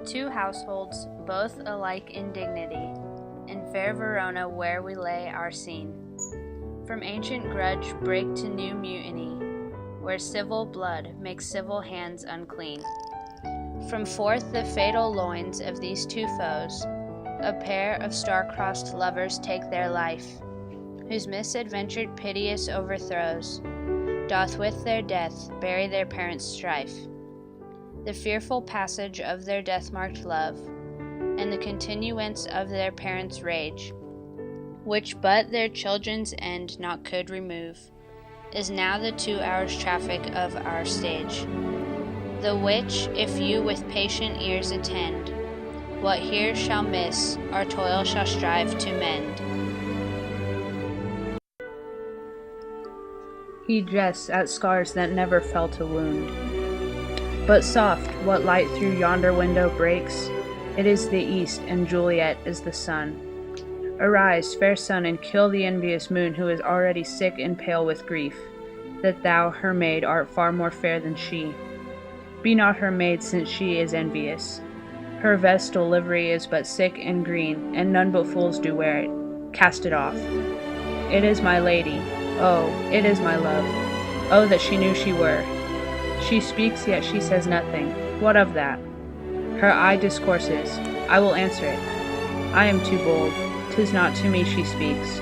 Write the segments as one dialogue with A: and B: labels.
A: Two households, both alike in dignity, in fair Verona where we lay our scene. From ancient grudge break to new mutiny, where civil blood makes civil hands unclean. From forth the fatal loins of these two foes, a pair of star-crossed lovers take their life, whose misadventured piteous overthrows doth with their death bury their parents' strife. The fearful passage of their death-marked love, and the continuance of their parents' rage, which but their children's end not could remove, is now the 2 hours' traffic of our stage. The which, if you with patient ears attend, what here shall miss, our toil shall strive to mend.
B: He jests at scars that never felt a wound. But soft, what light through yonder window breaks? It is the east, and Juliet is the sun. Arise, fair sun, and kill the envious moon, who is already sick and pale with grief, that thou, her maid, art far more fair than she. Be not her maid, since she is envious. Her vestal livery is but sick and green, and none but fools do wear it. Cast it off. It is my lady. Oh, it is my love. Oh, that she knew she were. She speaks, yet she says nothing. What of that? Her eye discourses. I will answer it. I am too bold. 'Tis not to me she speaks.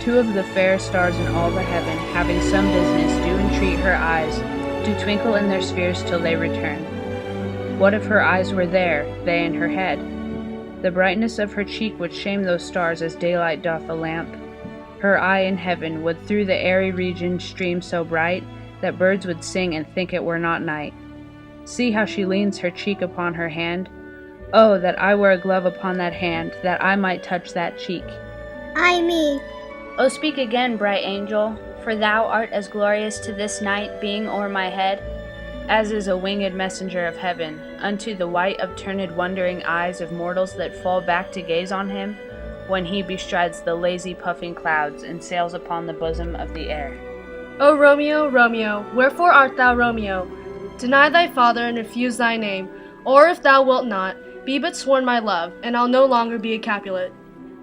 B: Two of the fairest stars in all the heaven, having some business, do entreat her eyes, do twinkle in their spheres till they return. What if her eyes were there, they in her head? The brightness of her cheek would shame those stars as daylight doth a lamp. Her eye in heaven would through the airy region stream so bright, that birds would sing and think it were not night. See how she leans her cheek upon her hand. Oh, that I were a glove upon that hand, that I might touch that cheek.
C: Ay me.
A: O speak again, bright angel, for thou art as glorious to this night being o'er my head, as is a winged messenger of heaven, unto the white upturned wondering eyes of mortals that fall back to gaze on him, when he bestrides the lazy puffing clouds and sails upon the bosom of the air.
D: O Romeo, Romeo, wherefore art thou Romeo? Deny thy father and refuse thy name, or if thou wilt not, be but sworn my love, and I'll no longer be a Capulet.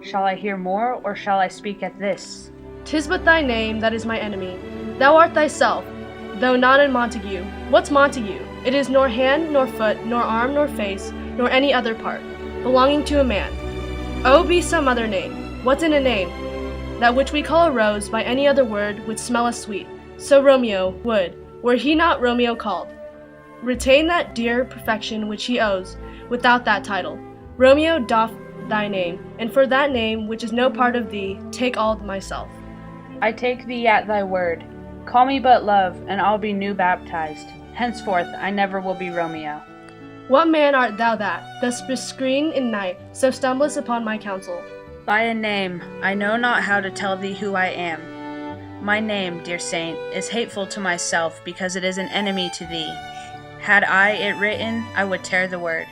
B: Shall I hear more, or shall I speak at this?
D: 'Tis but thy name that is my enemy. Thou art thyself, though not in Montague. What's Montague? It is nor hand, nor foot, nor arm, nor face, nor any other part, belonging to a man. O be some other name. What's in a name? That which we call a rose by any other word would smell as sweet. So Romeo would, were he not Romeo called. Retain that dear perfection which he owes, without that title. Romeo doff thy name, and for that name which is no part of thee, take all myself.
B: I take thee at thy word. Call me but love, and I'll be new baptized. Henceforth I never will be Romeo.
D: What man art thou that, thus bescreen in night, so stumblest upon my counsel?
B: By a name, I know not how to tell thee who I am. My name, dear saint, is hateful to myself, because it is an enemy to thee. Had I it written, I would tear the word.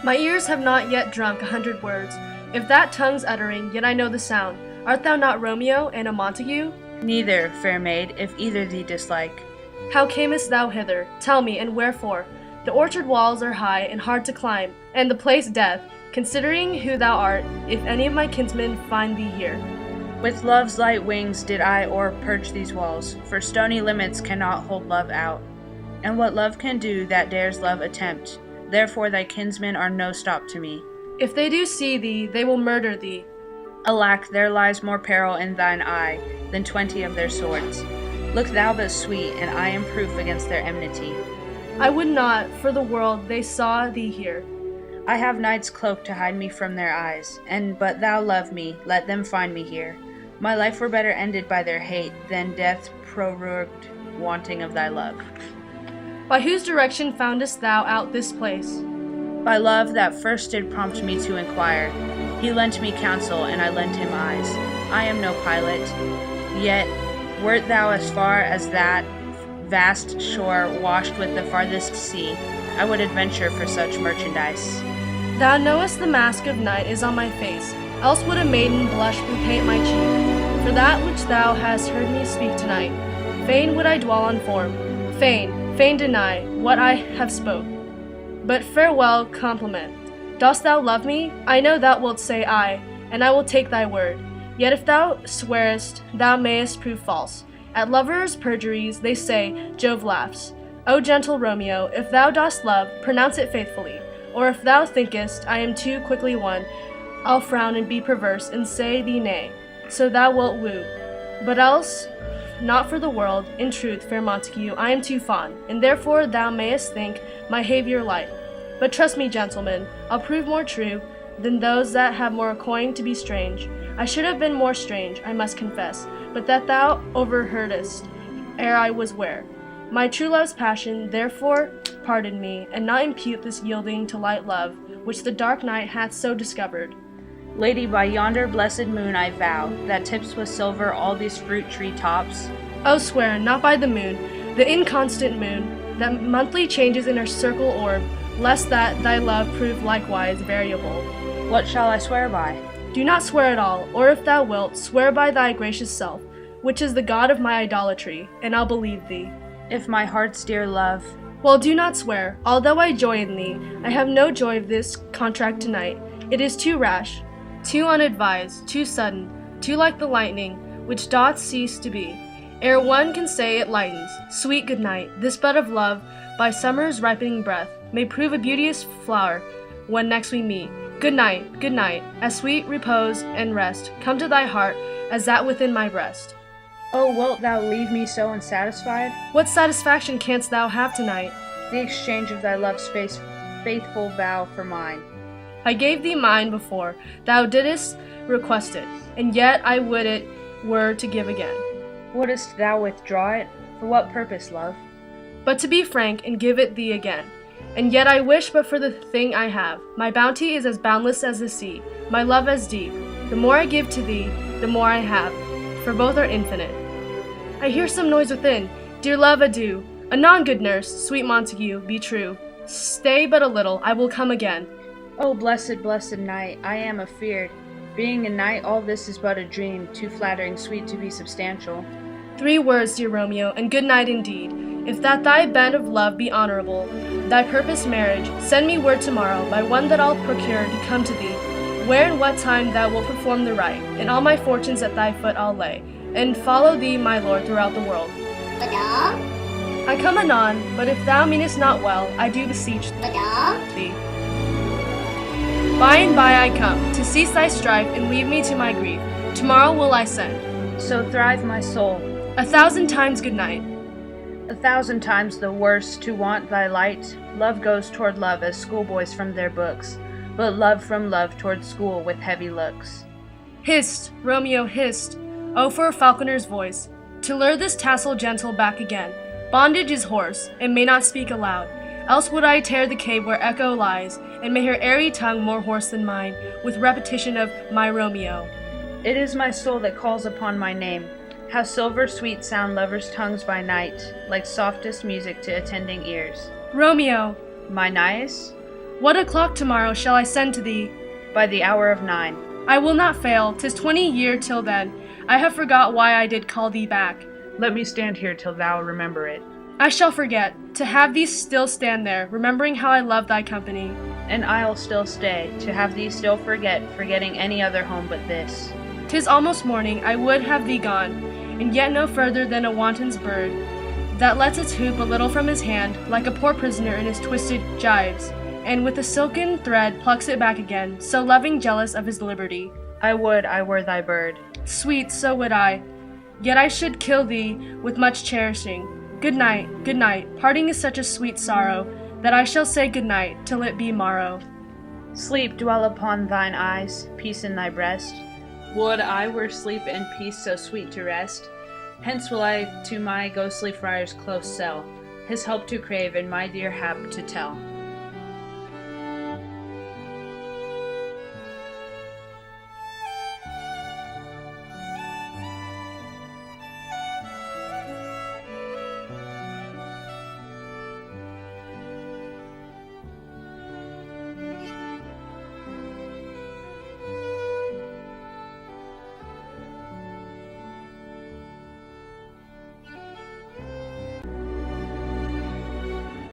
D: My ears have not yet drunk 100 words. If that tongue's uttering, yet I know the sound. Art thou not Romeo and a Montague?
B: Neither, fair maid, if either thee dislike.
D: How camest thou hither? Tell me, and wherefore? The orchard walls are high and hard to climb, and the place death, considering who thou art, if any of my kinsmen find thee here.
B: With love's light wings did I o'er-perch these walls, for stony limits cannot hold love out. And what love can do, that dares love attempt. Therefore thy kinsmen are no stop to me.
D: If they do see thee, they will murder thee.
B: Alack, there lies more peril in thine eye than 20 of their swords. Look thou but sweet, and I am proof against their enmity.
D: I would not, for the world, they saw thee here.
B: I have night's cloak to hide me from their eyes, and but thou love me, let them find me here. My life were better ended by their hate, than death prorogued wanting of thy love.
D: By whose direction foundest thou out this place?
B: By love that first did prompt me to inquire. He lent me counsel, and I lent him eyes. I am no pilot, yet wert thou as far as that vast shore washed with the farthest sea, I would adventure for such merchandise.
D: Thou knowest the mask of night is on my face, else would a maiden blush repaint my cheek. For that which thou hast heard me speak tonight, fain would I dwell on form, fain deny what I have spoke. But farewell, compliment. Dost thou love me? I know thou wilt say aye, and I will take thy word. Yet if thou swearest, thou mayest prove false. At lovers' perjuries, they say, Jove laughs. O gentle Romeo, if thou dost love, pronounce it faithfully. Or if thou thinkest I am too quickly won, I'll frown and be perverse, and say thee nay, so thou wilt woo. But else, not for the world, in truth, fair Montague, I am too fond, and therefore thou mayest think my behaviour light. But trust me, gentlemen, I'll prove more true than those that have more coin to be strange. I should have been more strange, I must confess, but that thou overheardest ere I was ware. My true love's passion, therefore, pardon me, and not impute this yielding to light love, which the dark night hath so discovered.
B: Lady, by yonder blessed moon I vow, that tips with silver all these fruit tree tops.
D: Oh, swear, not by the moon, the inconstant moon, that monthly changes in her circle orb, lest that thy love prove likewise variable.
B: What shall I swear by?
D: Do not swear at all, or if thou wilt, swear by thy gracious self, which is the god of my idolatry, and I'll believe thee.
B: If my heart's dear love.
D: Well, do not swear. Although I joy in thee, I have no joy of this contract tonight. It is too rash, too unadvised, too sudden, too like the lightning, which doth cease to be, ere one can say it lightens. Sweet good night. This bud of love, by summer's ripening breath, may prove a beauteous flower when next we meet. Good night, as sweet repose and rest come to thy heart as that within my breast.
B: Oh, wilt thou leave me so unsatisfied?
D: What satisfaction canst thou have tonight?
B: The exchange of thy love's faithful vow for mine.
D: I gave thee mine before, thou didst request it, and yet I would it were to give again.
B: Wouldst thou withdraw it? For what purpose, love?
D: But to be frank, and give it thee again. And yet I wish but for the thing I have. My bounty is as boundless as the sea, my love as deep. The more I give to thee, the more I have, for both are infinite. I hear some noise within. Dear love, adieu. Anon, good nurse, sweet Montague, be true. Stay but a little, I will come again.
B: Oh, blessed, blessed night, I am afeard. Being a knight, all this is but a dream, too flattering sweet to be substantial.
D: 3 words, dear Romeo, and good night indeed. If that thy bed of love be honorable, thy purposed marriage, send me word tomorrow by one that I'll procure to come to thee, where and what time thou wilt perform the rite, and all my fortunes at thy foot I'll lay, and follow thee, my lord, throughout the world.
C: Madame?
D: I come anon, but if thou meanest not well, I do beseech
C: Madame?
D: thee. By and by I come, to cease thy strife and leave me to my grief. Tomorrow will I send.
B: So thrive my soul.
D: 1,000 times good night.
B: 1,000 times the worse to want thy light. Love goes toward love as schoolboys from their books, but love from love toward school with heavy looks.
D: Hist, Romeo, hist. Oh, for a falconer's voice, to lure this tassel gentle back again. Bondage is hoarse, and may not speak aloud. Else would I tear the cave where echo lies, and may her airy tongue more hoarse than mine, with repetition of my Romeo.
B: It is my soul that calls upon my name. How silver sweet sound lovers' tongues by night, like softest music to attending ears.
D: Romeo,
B: My Nias?
D: what o'clock tomorrow shall I send to thee?
B: By the hour of 9.
D: I will not fail, 'tis 20 year till then. I have forgot why I did call thee back.
B: Let me stand here till thou remember it.
D: I shall forget, to have thee still stand there, remembering how I love thy company.
B: And I'll still stay, to have thee still forgetting any other home but this.
D: 'Tis almost morning, I would have thee gone, and yet no further than a wanton's bird, that lets its hoop a little from his hand, like a poor prisoner in his twisted gyves, and with a silken thread plucks it back again, so loving jealous of his liberty.
B: I would I were thy bird.
D: Sweet, so would I. Yet I should kill thee with much cherishing. Good night, good night. Parting is such a sweet sorrow, that I shall say good night till it be morrow.
B: Sleep dwell upon thine eyes, peace in thy breast. Would I were sleep and peace so sweet to rest. Hence will I to my ghostly friar's close cell, his help to crave and my dear hap to tell.